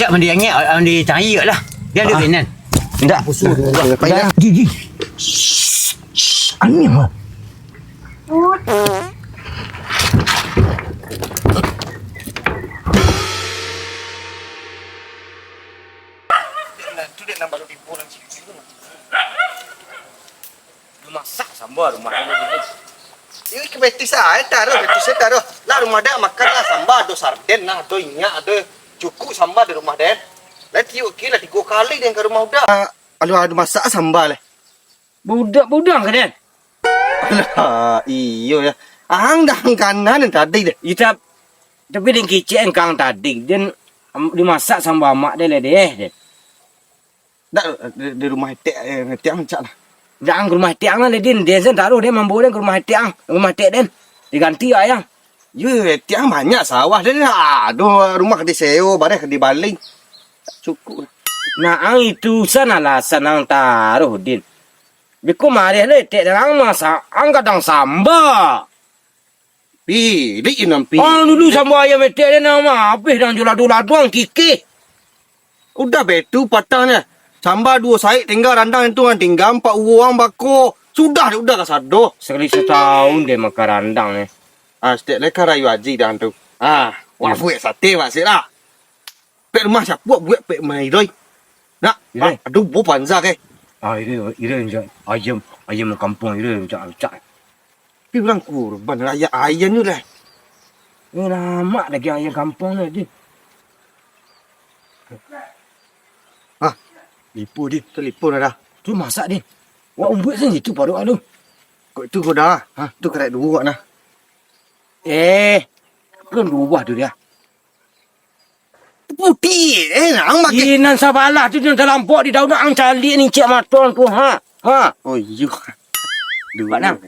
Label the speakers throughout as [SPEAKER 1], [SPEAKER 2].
[SPEAKER 1] Cak mandi angin, mandi cari lah. Dia ada benan.
[SPEAKER 2] Tak.
[SPEAKER 1] Pusuk.
[SPEAKER 2] Gigi. Angin mah.
[SPEAKER 1] Tu dia nak baru tipu dalam situ. Lu masak sambal rumah ni.
[SPEAKER 3] Ini ke betis ah, taruh betis taruh. Lah rumah dah makan lah sambal, ada sarden lah, ada inyak, ada cukup sambal di rumah den. Lah tiup kira 3 kali den ke rumah udah. Alu ada masak sambal eh.
[SPEAKER 1] Budak-budak ke dia?
[SPEAKER 3] Alah, iyo ya. Ang dah kanan tadi deh.
[SPEAKER 1] Kita tapi dia kicik kang tadi dia dimasak sambal mak dia lah dia.
[SPEAKER 3] Dah di rumah tiang cak lah.
[SPEAKER 1] Jangan ke rumah tiang lah dia sen taruh dia mampu dia ke rumah tiang dia diganti ayang.
[SPEAKER 3] Ye, tiang banyak sawah dia. Aduh, rumah di seo, barang di baling. Cukup.
[SPEAKER 1] Nah, itu sana lah senang taruh din. Biku mari le tek dengan masak angkatang sambal.
[SPEAKER 3] Pilih nampi.
[SPEAKER 1] Dulu sambal ayam tek dia nama habis dan jual-jual kiki.
[SPEAKER 3] Udah betu patahnya. Sambal 2 saik tinggal randang itu kan tinggal 4 uang bako. Sudah ke sado.
[SPEAKER 1] Sekali setahun dia makan randang ni.
[SPEAKER 3] Setiap leka rayu haji dah tu. Wah buat sate masih lah. Pek rumah siapa buat pek mai doi. Nak, aduh bu panza ke.
[SPEAKER 1] Ira ayam kampung ira cak.
[SPEAKER 3] Pi bilang kurban raya ayam ni lah.
[SPEAKER 1] Ni lama lagi ayam kampung ni.
[SPEAKER 3] Lipu dia, telefon dah.
[SPEAKER 1] Tu masak dia. Wak umbut sen itu baru aduh.
[SPEAKER 3] Kau itu kau dah. Tu kerek 2 nah.
[SPEAKER 1] Kan rubah tu dia.
[SPEAKER 3] Putih nang makin.
[SPEAKER 1] Inan sabalah tu dia terlampau di daun ang calik ni cik maton tu
[SPEAKER 3] Oh iya.
[SPEAKER 1] Dua nang.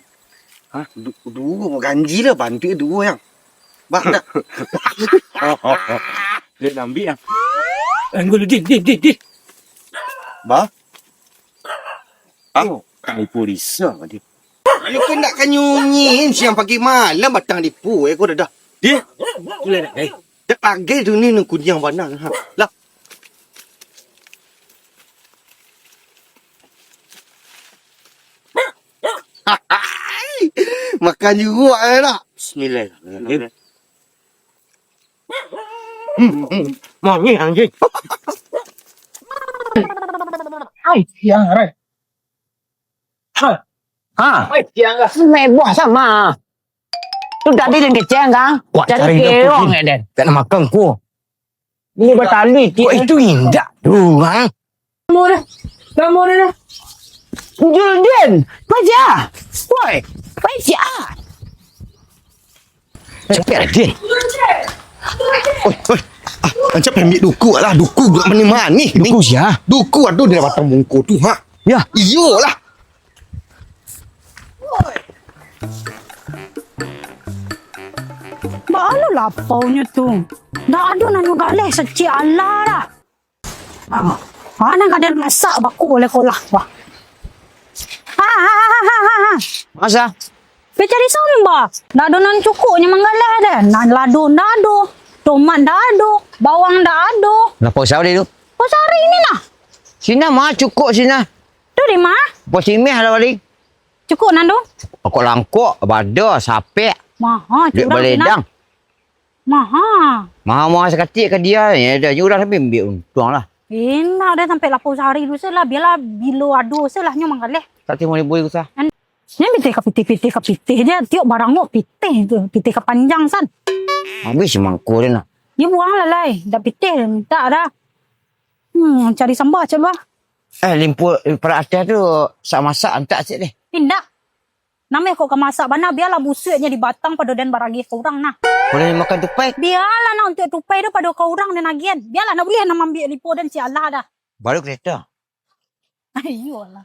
[SPEAKER 3] Dua ganji lah bantu 2 yang. Bak dah.
[SPEAKER 1] Dia nak ambil yang. Anggul di.
[SPEAKER 3] Ba?
[SPEAKER 1] Ni polisa dia.
[SPEAKER 3] Lu kan nak kanyunyin siang pagi malam batang dipu kau dah.
[SPEAKER 1] Dia. Boleh dah.
[SPEAKER 3] Dak lagi tu ni nak kunyang banang Lah. Makan juga lah.
[SPEAKER 1] Bismillah. Mangi anjing.
[SPEAKER 2] Ai, tiang re. Ai, tiang ah.
[SPEAKER 4] Mày bỏ sao mà tôi đã đi lên cái trang cả cari keong ya Den
[SPEAKER 2] Tak nak makan ku.
[SPEAKER 4] ini bertali
[SPEAKER 2] Kau itu indah tu kan.
[SPEAKER 4] kamu dah Julden baca woi baca
[SPEAKER 2] Cepat dia.
[SPEAKER 3] Oi. Macam ambil duku lah. Duku buat mana-mana ni.
[SPEAKER 2] Duku sia.
[SPEAKER 3] Duku aduh dia batang mungku tu
[SPEAKER 2] Ya.
[SPEAKER 3] Iyo lah.
[SPEAKER 5] Baalo lapaunya tu. Dah ada nak juga leh secik Allah lah. Mana kadang masak baku boleh kolah wah.
[SPEAKER 4] masa
[SPEAKER 5] Cari sambal. Dah ada nan cukupnya manggalah dah. Nan lado dah ada. Tomat dah ada. Bawang dah ada.
[SPEAKER 4] lapau sao đi tu
[SPEAKER 5] Kau cari ini lah.
[SPEAKER 4] sini mah cukup sini
[SPEAKER 5] Tu di mana?
[SPEAKER 4] bos simeh ada balik
[SPEAKER 5] Cukup nan tu?
[SPEAKER 4] pokok langkok bada sapek
[SPEAKER 5] Maha
[SPEAKER 4] duit
[SPEAKER 5] curang
[SPEAKER 4] beledang
[SPEAKER 5] Maha.
[SPEAKER 4] mahal-mahal sekali ke dia ya dah jurah tapi ambil untung lah
[SPEAKER 5] Enak dah sampai lapau sehari dulu selah. Biarlah bilo ado selah nyo manggalah.
[SPEAKER 4] tak timu ribu usah
[SPEAKER 5] Ni pitih ke pitih je. Tiuk barang mo pitih tu. Pitih ke panjang san.
[SPEAKER 4] habis mangkuk dia nak
[SPEAKER 5] Ni buang lah lai. Dah pitih dah minta dah. Cari sambal je lah.
[SPEAKER 4] limpu para atas tu sak masak antak sikit deh
[SPEAKER 5] Pindah. Namanya kau masak mana biarlah busuknya di batang pada dan baragi kau orang nah.
[SPEAKER 4] boleh makan tupai
[SPEAKER 5] Biarlah nak untuk tupai tu pada kau orang dan agian. Biarlah nak boleh nak ambil lipo dan si Allah dah.
[SPEAKER 4] baru kereta
[SPEAKER 5] Ayolah.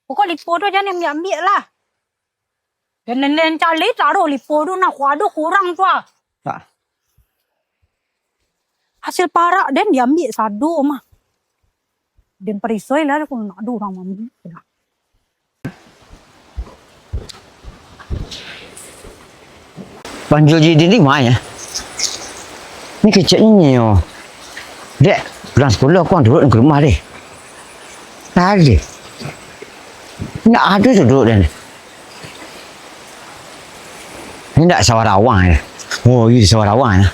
[SPEAKER 5] Pokok lipo tu jangan ambil lah. Dan nenek cari taruh lipo tu nak kuado kurang tu ah.
[SPEAKER 4] tak
[SPEAKER 5] Hasil parak dan diambil sado mah. Dan perisoi lah aku nak ada orang ambil.
[SPEAKER 4] Panjul jadi ni mana? Ni kecilnya ni oh. Dek,
[SPEAKER 2] Pulang sekolah kau duduk ke rumah dia. Tadi. Nak ada tu duduk dia. Ni tak Sarawak ni. Oh, ini Sarawak ni.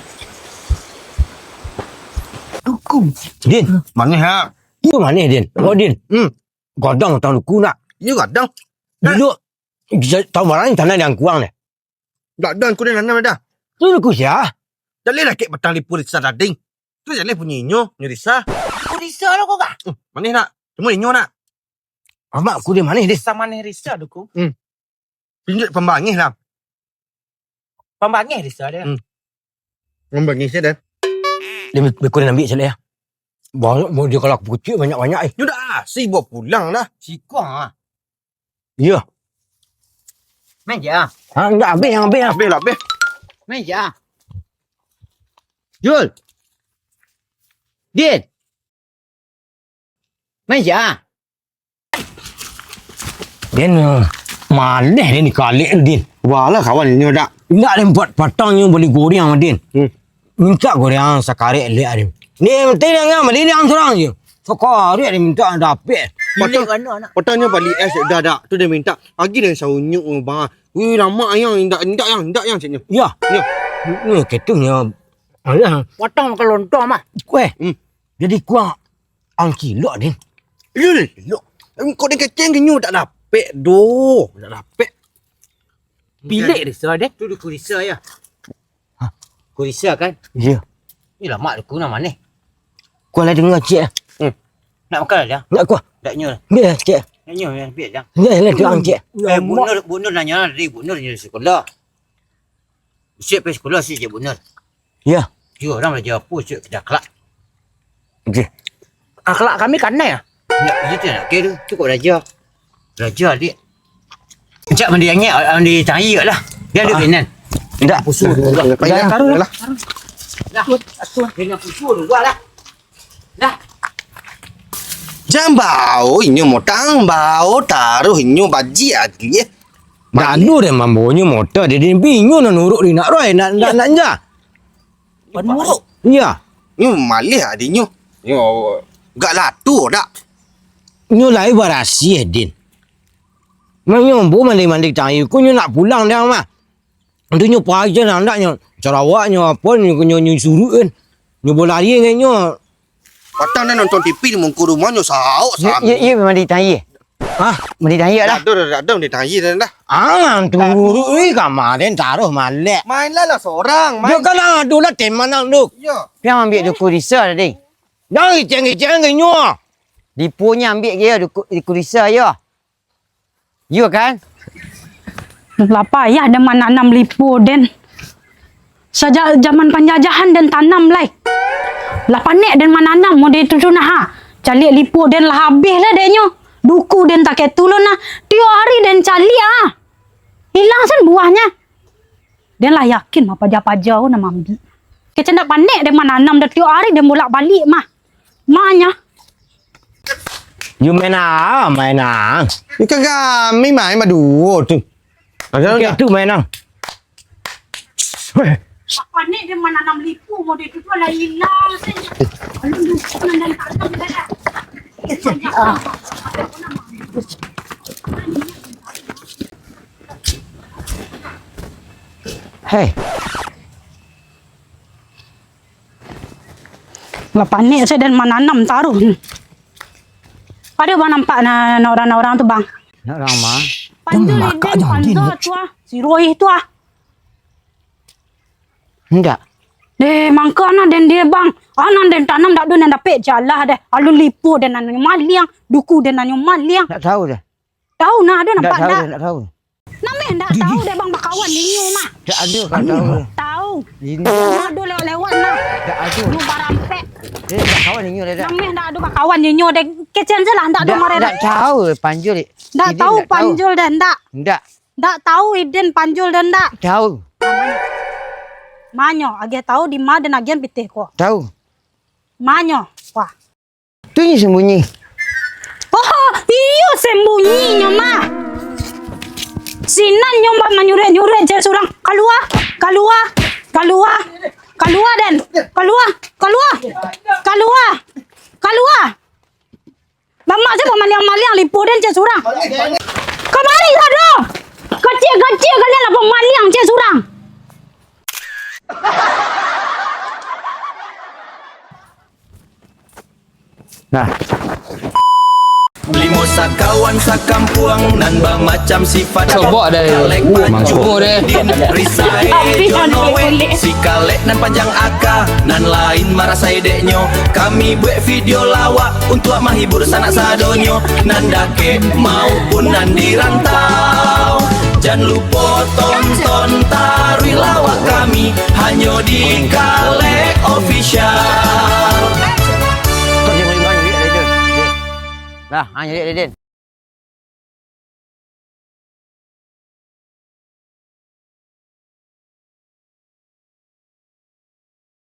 [SPEAKER 2] Dukung. Din,
[SPEAKER 3] Mana ha?
[SPEAKER 2] you mana Din? Oh Din. Godang tahu duku nak.
[SPEAKER 3] You gadang.
[SPEAKER 2] Duduk. Tahu mana ni tanah yang kurang ni.
[SPEAKER 3] Gadang ku ni nanam dah.
[SPEAKER 2] Tu duku siapa?
[SPEAKER 3] Jaleh lah kek petang lipu risah dading. Tu jaleh punya inyo, risah.
[SPEAKER 4] Kau risau lah kau kak.
[SPEAKER 3] Mana nak? Cuma inyo nak.
[SPEAKER 2] Amak aku dia mana dia?
[SPEAKER 4] Sama ni risau duku.
[SPEAKER 3] Pinjat pembangih lah.
[SPEAKER 4] Pembangih risau dia.
[SPEAKER 3] Pembangih saya dah.
[SPEAKER 2] Dia aku nak ambil saya. Banyak dia kalau aku kecil banyak-banyak eh.
[SPEAKER 3] You dah sibuk pulang lah.
[SPEAKER 4] Sikuang ah.
[SPEAKER 2] Ya.
[SPEAKER 4] Meja.
[SPEAKER 2] Ha, enggak ambil yang.
[SPEAKER 3] Habis lah, habis.
[SPEAKER 4] Meja.
[SPEAKER 2] Jul. Din.
[SPEAKER 4] Meja.
[SPEAKER 2] Din mana dia ni kalik Din.
[SPEAKER 3] Wah lah kawan inyo dah.
[SPEAKER 2] Enggak ada buat patangnya boleh goreng sama Din. Minta goreng sekarek lek dia. Ni mesti dengan dia yang seorang je. Sekarek dia minta dapat.
[SPEAKER 4] Bilik mana nak?
[SPEAKER 3] Patangnya balik dah dah. Tu dia minta. Lagi dia saunyuk bang. Wih lama yang indak yang caknya.
[SPEAKER 2] Ya.
[SPEAKER 3] Ya.
[SPEAKER 2] Ni ketungnya. Alah,
[SPEAKER 4] Potong ke lontong mah.
[SPEAKER 2] kueh. Jadi kuang angkilok Din.
[SPEAKER 3] Lul. Kau ni keceng kenyu tak dapat doh. Tak dapat.
[SPEAKER 4] Bilik risau dia. Tu duku risau ya. Kau risau kan?
[SPEAKER 2] Ya.
[SPEAKER 4] Ni lah mak duku nak mana?
[SPEAKER 2] Kau lah dengar cik.
[SPEAKER 4] Nak makan dah?
[SPEAKER 2] Nak kuah.
[SPEAKER 4] Tak nyur.
[SPEAKER 2] Biar cik.
[SPEAKER 4] Nak nyur yang biar dah.
[SPEAKER 2] Biar lah dia cik.
[SPEAKER 4] Bunur nanya dari bunur je sekolah. Siap pergi sekolah si je bunur.
[SPEAKER 2] Ya.
[SPEAKER 4] Dia orang belajar apa siap kerja akhlak.
[SPEAKER 2] Okey.
[SPEAKER 4] Akhlak kami kanai ah. Ya, itu nak kira tu kau belajar. Belajar dia. Cak mandi yang mandi tangi lah. Dia ada benan.
[SPEAKER 2] Tak.
[SPEAKER 4] Pusu dulu lah.
[SPEAKER 3] Payah taruh lah.
[SPEAKER 4] Dah. Asuh dengan pusu dulu lah. Dah.
[SPEAKER 3] Jangan bau inyo motang bau taruh inyo baji lagi ya.
[SPEAKER 2] Gaduh dia mampunya motor dia bingung nak nuruk dia nak roy nak ja.
[SPEAKER 4] Penuruk.
[SPEAKER 2] Ya.
[SPEAKER 3] Inyo malih adinyo. Inyo gak latu dak.
[SPEAKER 2] Nyo lai barasi Din. Manyo bu mandi tayu ku nyo nak pulang dah mah. Untuk nyo paja nak nyo Sarawak nyo apa nyo suruh kan. Nyo bola lari dengan nyo.
[SPEAKER 3] Patang dah nonton TV di mungku rumah nyo sauk sami.
[SPEAKER 2] Ya mandi tayu. Ah, mandi tayu lah.
[SPEAKER 3] Dah dia tanya dah.
[SPEAKER 2] Ah, turu kamarin taruh malek.
[SPEAKER 3] Main lah seorang.
[SPEAKER 2] Dia kalau ada lah teman nak duk.
[SPEAKER 3] Ya.
[SPEAKER 4] Yang ambil duku risau tadi.
[SPEAKER 2] Dah iceng ke nyo.
[SPEAKER 4] Lipunya ambil dia duku risau ya. You kan?
[SPEAKER 5] Lapa ya ada mana nanam lipo den. Sejak zaman penjajahan dan tanam lai. Lapa nek dan mana nanam mau itu cuna ha. Calik lipo den lah habis lah denyo. Duku den tak ketulun nah. Tiap hari den calik ah. Hilang sen buahnya. Den lah yakin mah paja-paja nak ambil. Kecen tak panek den mana nanam dah tiap hari den bolak-balik mah. Mahnya.
[SPEAKER 2] You main ah.
[SPEAKER 3] Ni kami main madu tu.
[SPEAKER 2] Okey tu main ah.
[SPEAKER 5] Apa ni dia mana nanam lipu mau dia tu lah hilang sen. Kalau duku dan tanam dah.
[SPEAKER 2] Hey.
[SPEAKER 5] Lepas ni saya dan menanam taruh. Ada bang nampak orang-orang tu bang.
[SPEAKER 2] Nak ramah.
[SPEAKER 5] Panjul iden panjul tu ah. Si Roy tu ah.
[SPEAKER 2] Enggak.
[SPEAKER 5] Mangka na den dia bang. Anan den tanam dak do nan dapat jalah deh. Alu lipu den nan maliang, duku den nan maliang.
[SPEAKER 2] Tak tahu dah.
[SPEAKER 5] Tahu nah ada nampak dak.
[SPEAKER 2] Tak tahu.
[SPEAKER 5] Nameh ndak tahu deh bang bakawan ninyo mah.
[SPEAKER 2] Tak ada kan tahu.
[SPEAKER 5] Tahu.
[SPEAKER 2] Ini
[SPEAKER 5] Ada lewat nah.
[SPEAKER 2] tak ada.
[SPEAKER 5] Lu barampek.
[SPEAKER 2] Dia tak kawan ni dah.
[SPEAKER 5] Nameh ndak ada bakawan ninyo deh. Kecen jelah ndak ada mare dak.
[SPEAKER 2] tahu panjul.
[SPEAKER 5] Ndak tahu panjul dan ndak.
[SPEAKER 2] Enggak.
[SPEAKER 5] Ndak tahu iden panjul dan ndak.
[SPEAKER 2] Tahu.
[SPEAKER 5] Manyo, age tahu di mana dan agian pitih ko.
[SPEAKER 2] Tahu.
[SPEAKER 5] Manyo, wah.
[SPEAKER 2] Tu ni sembunyi.
[SPEAKER 5] Oh, iyo sembunyinya mah. Sinan nyomba menyuret-nyuret je surang. Keluar den. Keluar. lipo den cek surang. Kemari sado. Kecil-kecil kalian apa maliang cek surang.
[SPEAKER 6] Limo sakawan sakampuang nan ba macam sifat
[SPEAKER 7] Coba deh. Coba deh.
[SPEAKER 6] Risai jonowe si kalek nan panjang aka nan lain marasai deknyo kami buat video lawak untuk menghibur sanak sadonyo nan dake maupun nan dirantau jangan lupa tonton tarui lawak kami hanya di Kalek Official.
[SPEAKER 4] Lah, hanya dia Den.